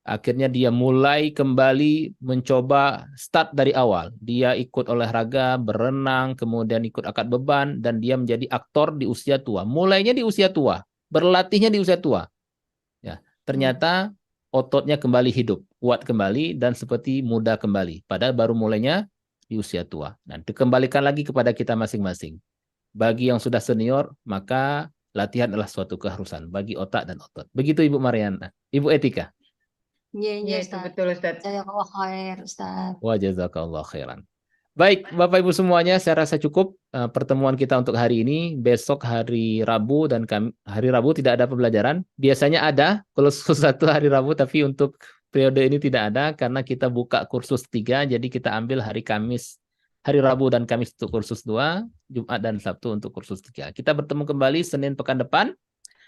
Akhirnya dia mulai kembali mencoba start dari awal. Dia ikut olahraga, berenang, kemudian ikut angkat beban, dan dia menjadi aktor di usia tua. Mulainya di usia tua, berlatihnya di usia tua. Ya, ternyata ototnya kembali hidup, kuat kembali, dan seperti muda kembali. Padahal baru mulainya di usia tua. Nanti kembalikan lagi kepada kita masing-masing. Bagi yang sudah senior, maka latihan adalah suatu keharusan bagi otak dan otot. Begitu Ibu Mariana. Ibu Etika. Iya, itu Ustaz. betul Ustaz. Jazakallah khair, Ustaz. Wa jazakallah khairan. Baik, Bapak Ibu semuanya, saya rasa cukup pertemuan kita untuk hari ini. Besok hari Rabu dan hari Rabu tidak ada pembelajaran. Biasanya ada kalau satu hari Rabu, tapi untuk periode ini tidak ada karena kita buka kursus 3, jadi kita ambil hari Kamis, hari Rabu dan Kamis untuk kursus 2, Jumat dan Sabtu untuk kursus 3. Kita bertemu kembali Senin pekan depan.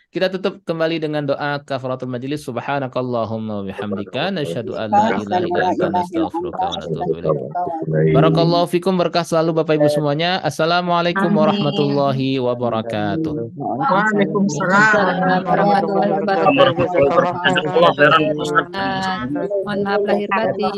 Kita tutup kembali dengan doa kafaratul majelis. Subhanakallahumma wa bihamdika nasyhadu an la ilaha illa anta nastaghfiruka wa natubu ilaik. Barakallahu fikum, berkah selalu Bapak Ibu semuanya. Assalamualaikum warahmatullahi wabarakatuh. Waalaikumsalam warahmatullahi wabarakatuh. Mohon maaf lahir batin.